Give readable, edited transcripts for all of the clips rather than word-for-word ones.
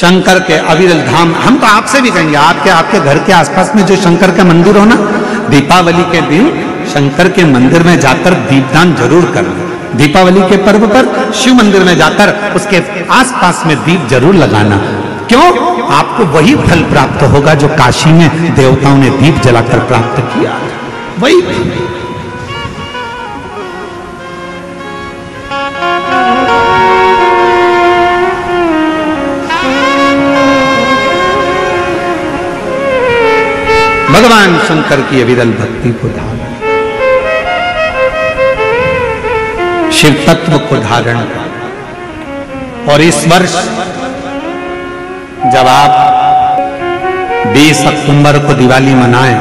शंकर के अविरल धाम। हम तो आपसे भी कहेंगे, आपके घर के आसपास में जो शंकर का मंदिर हो ना, दीपावली के दिन शंकर के मंदिर में जाकर दीपदान जरूर करना। दीपावली के पर्व पर शिव मंदिर में जाकर उसके आसपास में दीप जरूर लगाना। क्यों? आपको वही फल प्राप्त होगा जो काशी में देवताओं ने दीप जलाकर प्राप्त किया, वही। भगवान शंकर की अविरल भक्ति को धारण, शिव तत्व को धारण। और इस वर्ष जब आप 20 अक्टूबर को दिवाली मनाएं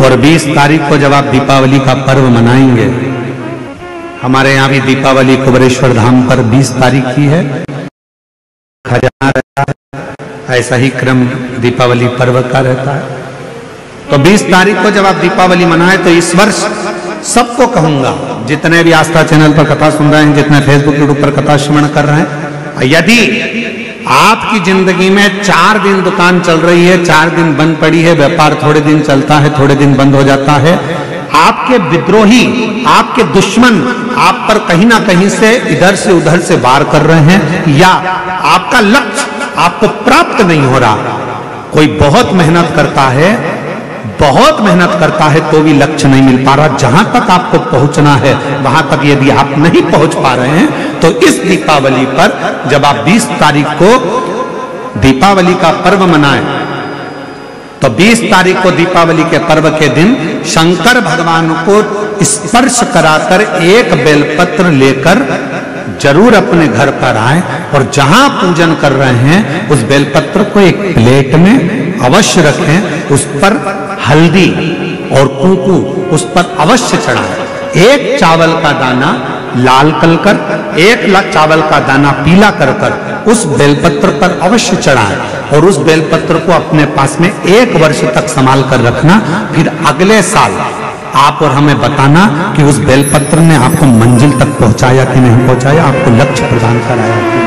और 20 तारीख को जब आप दीपावली का पर्व मनाएंगे, हमारे यहां भी दीपावली कुबेरेश्वर धाम पर 20 तारीख की है, खजाना रहता है। ऐसा ही क्रम दीपावली पर्व का रहता है। तो 20 तारीख को जब आप दीपावली मनाएं, तो इस वर्ष सबको कहूंगा, जितने भी आस्था चैनल पर कथा सुन रहे हैं, जितने फेसबुक यूट्यूब पर कथा श्रवण कर रहे हैं, यदि आपकी जिंदगी में 4 दिन दुकान चल रही है, 4 दिन बंद पड़ी है, व्यापार थोड़े दिन चलता है, थोड़े दिन बंद हो जाता है, आपके विद्रोही, आपके दुश्मन आप पर कहीं ना कहीं से इधर से उधर से वार कर रहे हैं, या आपका लक्ष्य आपको प्राप्त नहीं हो रहा, कोई बहुत मेहनत करता है तो भी लक्ष्य नहीं मिल पा रहा, जहां तक आपको पहुंचना है वहां तक यदि आप नहीं पहुंच पा रहे हैं, तो इस दीपावली पर जब आप 20 तारीख को दीपावली का पर्व मनाएं, तो 20 तारीख को दीपावली के पर्व के दिन शंकर भगवान को स्पर्श कराकर एक बेलपत्र लेकर जरूर अपने घर पर आए, और जहां पूजन कर रहे हैं उस बेलपत्र को एक प्लेट में अवश्य रखें, उस पर हल्दी और कुंकू उस पर अवश्य चढ़ाएं। एक चावल का दाना लाल कर, एक चावल का दाना पीला कर उस बेलपत्र पर अवश्य चढ़ाएं, और उस बेलपत्र को अपने पास में 1 वर्ष तक संभाल कर रखना। फिर अगले साल आप और हमें बताना कि उस बेलपत्र ने आपको मंजिल तक पहुंचाया कि नहीं पहुंचाया, आपको लक्ष्य प्रदान कराया कि नहीं।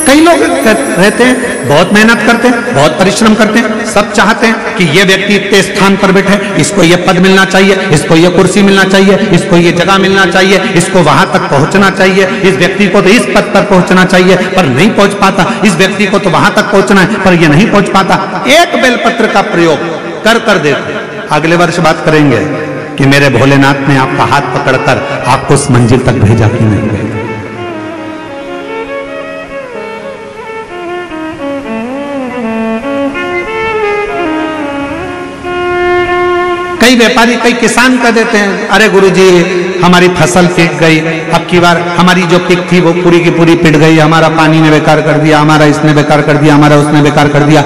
कई लोग रहते हैं, बहुत मेहनत करते हैं, बहुत परिश्रम करते हैं, सब चाहते हैं कि ये व्यक्ति इतने स्थान पर बैठे, इसको ये पद मिलना चाहिए, इसको ये कुर्सी मिलना चाहिए, इसको ये जगह मिलना चाहिए, इसको वहां तक पहुंचना चाहिए, इस व्यक्ति को तो इस पद पर पहुंचना चाहिए पर नहीं पहुंच पाता, इस व्यक्ति को तो वहां तक पहुंचना है पर ये नहीं पहुंच पाता। एक बेलपत्र का प्रयोग कर देते, अगले वर्ष बात करेंगे कि मेरे भोलेनाथ ने आपका हाथ पकड़कर आपको उस मंजिल तक भेजा कि नहीं भेजा। कई व्यापारी, कई किसान कह देते हैं, अरे गुरुजी हमारी फसल पिट गई, अब की बार हमारी जो पिक थी वो पूरी की पूरी पिट गई, हमारा पानी ने बेकार कर दिया, हमारा इसने बेकार कर दिया, हमारा उसने बेकार कर दिया।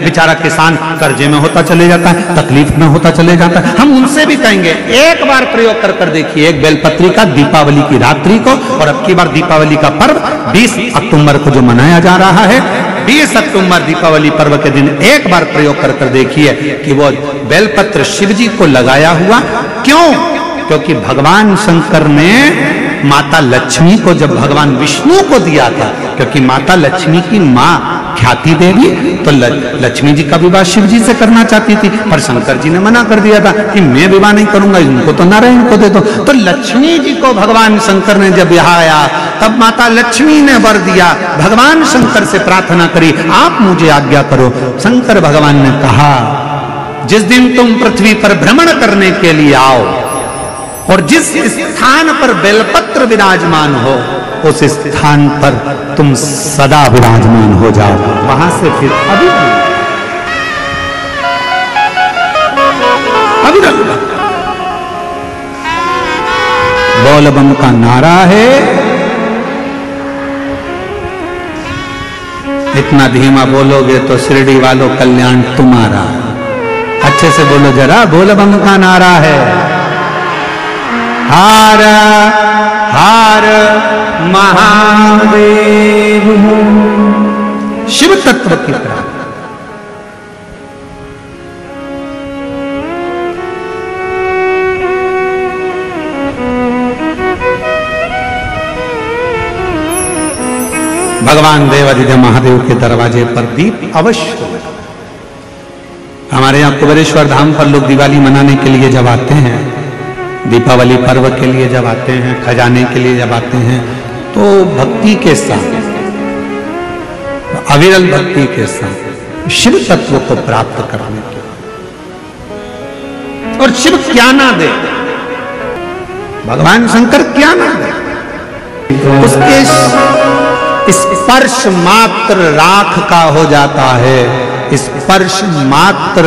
बेचारा किसान कर्जे में होता चले जाता है, तकलीफ में होता चले जाता है। हम उनसे भी कहेंगे एक बार प्रयोग कर देखिए, एक बेलपत्री का दीपावली की रात्रि को, और अब की बार दीपावली का पर्व 20 अक्टूबर को जो मनाया जा रहा है, 20 अक्टूबर दीपावली पर्व के दिन एक बार प्रयोग कर देखिए कि वो बेलपत्र शिव जी को लगाया हुआ। क्यों? क्योंकि भगवान शंकर ने माता लक्ष्मी को जब भगवान विष्णु को दिया था, क्योंकि माता लक्ष्मी की माँ ख्याति देवी तो लक्ष्मी जी का विवाह शिव जी से करना चाहती थी, पर शंकर जी ने मना कर दिया था कि मैं विवाह नहीं करूंगा, इनको तो नारायण को दे दो। तो लक्ष्मी जी को भगवान शंकर ने जब ब्याया, तब माता लक्ष्मी ने वर दिया, भगवान शंकर से प्रार्थना करी, आप मुझे आज्ञा करो। शंकर भगवान ने कहा, जिस दिन तुम पृथ्वी पर भ्रमण करने के लिए आओ और जिस स्थान पर बेलपत्र विराजमान हो, उस स्थान पर तुम सदा विराजमान हो जाओ। वहां से फिर अविरल बोल बम का नारा है। इतना धीमा बोलोगे तो शिरडी वालों कल्याण तुम्हारा। अच्छे से बोलो जरा, बोल बम का नारा है, हर हर महादेव। शिव तत्व की प्रार्थना। भगवान देवादिदेव महादेव के दरवाजे पर दीप अवश्य लगा। हमारे यहाँ कुबेरेश्वर धाम पर लोग दिवाली मनाने के लिए जब आते हैं, दीपावली पर्व के लिए जब आते हैं, खजाने के लिए जब आते हैं, तो भक्ति के साथ, अविरल भक्ति के साथ शिव तत्व को प्राप्त करने के, और शिव क्या ना दे, भगवान शंकर क्या ना दे, उसके स्पर्श मात्र राख का हो जाता है, स्पर्श मात्र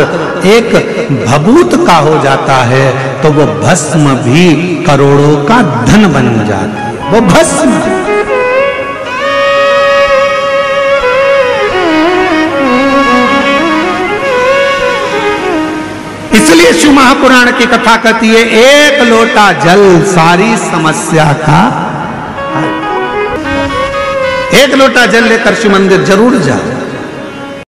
एक भभूत का हो जाता है, तो वो भस्म भी करोड़ों का धन बन जाती है, वो भस्म। इसलिए शिव महापुराण की कथा कहती है, एक लोटा जल सारी समस्या का, एक लोटा जल लेकर शिव मंदिर जरूर जाओ।